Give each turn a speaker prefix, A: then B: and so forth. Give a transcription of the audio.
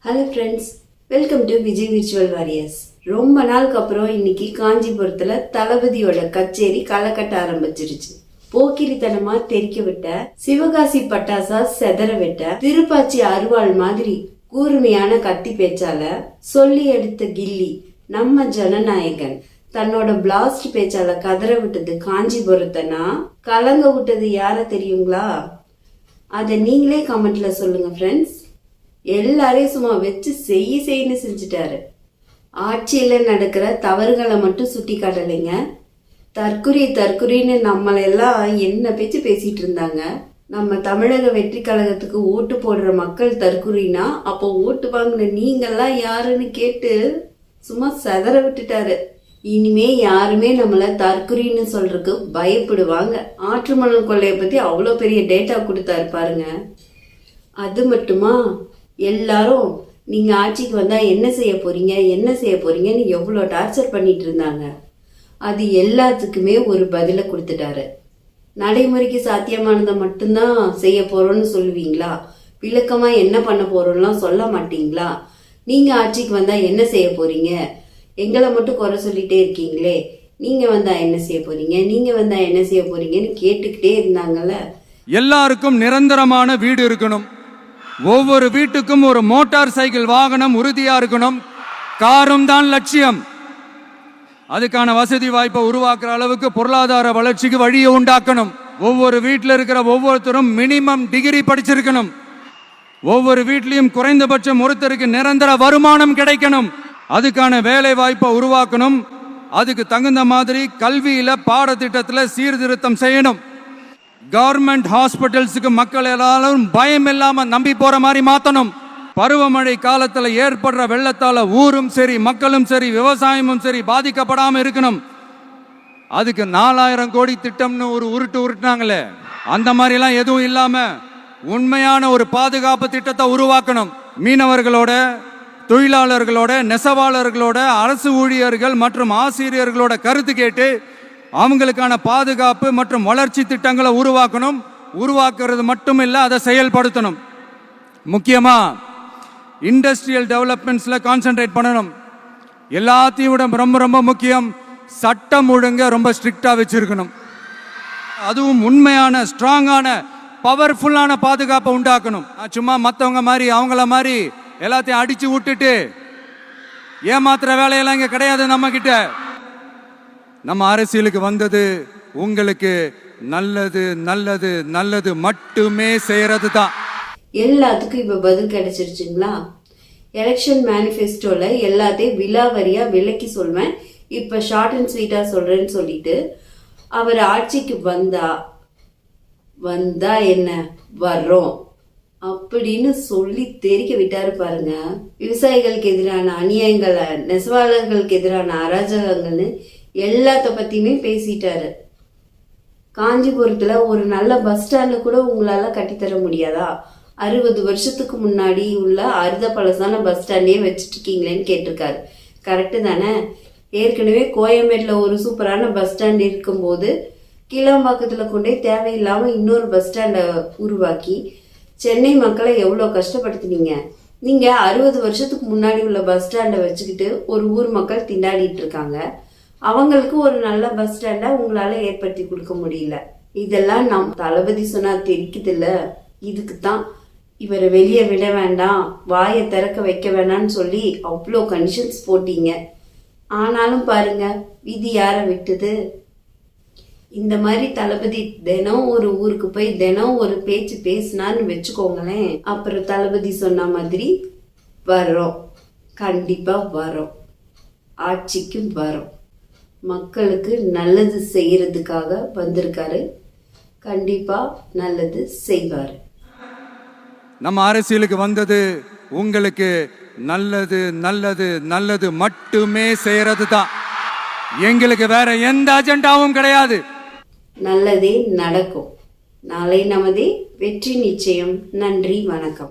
A: Hello friends, welcome to Vijay virtual warriors. ரொம்ப நாளுக்கு அப்புறம் இன்னைக்கு காஞ்சிபுரத்தில் தளபதியோட கச்சேரி களை கட்ட ஆரம்பிச்சிருச்சு. போக்கிரித்தனமா தெரிக்க விட்ட, சிவகாசி பட்டாசா செதற விட்ட, திருப்பாச்சி அருவாள் மாதிரி கூர்மையான கத்தி பேச்சால சொல்லி எடுத்த கில்லி நம்ம ஜனநாயகன் தன்னோட பிளாஸ்ட் பேச்சால கதற விட்டது காஞ்சிபுரத்தைனா கலங்க விட்டது யார தெரியுங்களா? அதை நீங்களே கமெண்ட்ல சொல்லுங்க ஃப்ரெண்ட்ஸ். எல்லாரையும் சும்மா வச்சு செய்யன்னு செஞ்சுட்டாரு. ஆட்சியில நடக்கிற தவறுகளை மட்டும் சுட்டி காட்டலைங்க. தற்குறின்னு நம்மளெல்லாம் என்ன பேச்சு பேசிட்டு இருந்தாங்க. நம்ம தமிழக வெற்றி கழகத்துக்கு ஓட்டு போடுற மக்கள் தற்குறினா அப்போ ஓட்டு வாங்கின நீங்கெல்லாம் யாருன்னு கேட்டு சும்மா செதற விட்டுட்டாரு. இனிமே யாருமே நம்மள தற்குறின்னு சொல்றதுக்கு பயப்படுவாங்க. ஆற்று மணல் கொள்ளைய பத்தி அவ்வளோ பெரிய டேட்டா கொடுத்தாரு பாருங்க. அது மட்டுமா, எல்லாரும் நீங்க ஆட்சிக்கு வந்தா என்ன செய்ய போறீங்கன்னு எவ்வளோ டார்ச்சர் பண்ணிட்டு இருந்தாங்க. அது எல்லாத்துக்குமே ஒரு பதில கொடுத்துட்டாரு. நடைமுறைக்கு சாத்தியமானதை மட்டும்தான் செய்ய போறோம்னு சொல்லுவீங்களா? விளக்கமா என்ன பண்ண போறோம்லாம் சொல்ல மாட்டீங்களா? நீங்க ஆட்சிக்கு வந்தா என்ன செய்ய போறீங்க? எங்களை மட்டும் குறை சொல்லிட்டே இருக்கீங்களே, நீங்க வந்தா என்ன செய்ய போறீங்கன்னு கேட்டுக்கிட்டே இருந்தாங்கல்ல.
B: எல்லாருக்கும் நிரந்தரமான வீடு இருக்கணும். ஒவ்வொரு வீட்டுக்கும் ஒரு மோட்டார் சைக்கிள் வாகனம் உறுதியா இருக்கணும். காரும் தான் லட்சியம். அதுக்கான வசதி வாய்ப்பை உருவாக்குற அளவுக்கு பொருளாதார வளர்ச்சிக்கு வழியை உண்டாக்கணும். ஒவ்வொரு வீட்டில் இருக்கிற ஒவ்வொருத்தரும் மினிமம் டிகிரி படிச்சிருக்கணும். ஒவ்வொரு வீட்லையும் குறைந்தபட்சம் ஒருத்தருக்கு நிரந்தர வருமானம் கிடைக்கணும். அதுக்கான வேலை வாய்ப்பை உருவாக்கணும். அதுக்கு தகுந்த மாதிரி கல்வியில பாடத்திட்டத்தில் சீர்திருத்தம் செய்யணும். கவர்மெண்ட் ஹாஸ்பிட்டல்ஸுக்கு மக்கள் எல்லாரும் பயம் இல்லாம நம்பி போற மாதிரி மாத்தணும். பருவமழை காலத்துல ஏற்படுற வெள்ளத்தால ஊரும் சரி, மக்களும் சரி, விவசாயமும் சரி பாதிக்கப்படாம இருக்கணும். அதுக்கு 4000 கோடி திட்டம்னு ஒரு உருட்டுனாங்களே, அந்த மாதிரி எல்லாம் எதுவும் இல்லாம உண்மையான ஒரு பாதுகாப்பு திட்டத்தை உருவாக்கணும். மீனவர்களோட, தொழிலாளர்களோட, நெசவாளர்களோட, அரசு ஊழியர்கள் மற்றும் ஆசிரியர்களோட கருத்து கேட்டு அவங்களுக்கான பாதுகாப்பு மற்றும் வளர்ச்சி திட்டங்களை உருவாக்கணும். உருவாக்குறது மட்டும் இல்லை, அதை செயல்படுத்தணும். முக்கியமா இண்டஸ்ட்ரியல் டெவலப்மெண்ட்ஸ்ல கான்சென்ட்ரேட் பண்ணணும். எல்லாத்தையும் விட ரொம்ப ரொம்ப முக்கியம், சட்டம் ஒழுங்க ரொம்ப ஸ்ட்ரிக்டா வச்சிருக்கணும். அதுவும் உண்மையான ஸ்ட்ராங்கான பவர்ஃபுல்லான பாதுகாப்பை உண்டாக்கணும். சும்மா மற்றவங்க மாதிரி அவங்கள மாதிரி எல்லாத்தையும் அடிச்சு விட்டுட்டு ஏமாத்துற வேலையெல்லாம் இங்க கிடையாது. நம்ம கிட்ட நம்ம அரசியலுக்கு வந்தது உங்களுக்கு நல்லது நல்லது நல்லது மட்டுமே செய்யறது தான்.
A: எல்லாத்துக்கும் இப்ப பதில் கிடைச்சிருச்சுங்களா? எலெக்ஷன் மேனிஃபெஸ்டோல எல்லாத்தையும் விலாவரியா விலக்கி சொல்வேன், இப்ப ஷார்ட் அண்ட் ஸ்வீட்டா சொல்றேன்னு சொல்லிட்டு அவர் ஆட்சிக்கு வந்தா என்ன வர்றோம் அப்படின்னு சொல்லி தெரிக்க விட்டாரு பாருங்க. விவசாயிகளுக்கு எதிரான அநியாயங்கள், நெசவாளர்களுக்கு எதிரான அராஜகங்கள்னு எல்லாத்த பத்தியுமே பேசிட்டாரு. காஞ்சிபுரத்துல ஒரு நல்ல பஸ் ஸ்டாண்ட் கூட உங்களால கட்டித்தர முடியாதா? 60 வருஷத்துக்கு முன்னாடி உள்ள அறுத பழசான பஸ் ஸ்டாண்டே வச்சுட்டு இருக்கீங்களேன்னு கேட்டிருக்காரு. கரெக்டு தானே? ஏற்கனவே கோயம்பேட்டில் ஒரு சூப்பரான பஸ் ஸ்டாண்ட் இருக்கும்போது கீழாம்பாக்கத்துல கொண்டே தேவையில்லாம இன்னொரு பஸ் ஸ்டாண்டை உருவாக்கி சென்னை மக்களை எவ்வளோ கஷ்டப்படுத்தினீங்க. நீங்க 60 வருஷத்துக்கு முன்னாடி உள்ள பஸ் ஸ்டாண்டை வச்சுக்கிட்டு ஒரு ஊர் மக்கள் திண்டாடிட்டு இருக்காங்க. அவங்களுக்கு ஒரு நல்ல பஸ் ஸ்டாண்டை உங்களால ஏற்படுத்தி கொடுக்க முடியல. இதெல்லாம் நம் தளபதி சொன்னா தெரிக்குது இல்ல. இதுக்கு தான் இவரை வெளியே விட வேண்டாம், வாயை திறக்க வைக்க வேண்டாம்னு சொல்லி அவ்வளோ கண்டிஷன்ஸ் போட்டீங்க. ஆனாலும் பாருங்க, விதி யார விட்டுது? இந்த மாதிரி தளபதி தினம் ஒரு ஊருக்கு போய் தினம் ஒரு பேச்சு பேசினான்னு வச்சுக்கோங்களேன், அப்புறம் தளபதி சொன்ன மாதிரி வரோம், கண்டிப்பா வரோம், ஆட்சிக்கு வரோம், மக்களுக்கு நல்லது செய்யறதுக்காக வந்திருக்காரு, கண்டிப்பா நல்லது செய்வாரு.
B: நம்ம அரசியலுக்கு வந்தது உங்களுக்கு நல்லது நல்லது நல்லது மட்டுமே செய்யறது தான். எங்களுக்கு வேற எந்த அஜெண்டாவும் கிடையாது.
A: நல்லதே நடக்கும். நாளை நமதே வெற்றி நிச்சயம். நன்றி, வணக்கம்.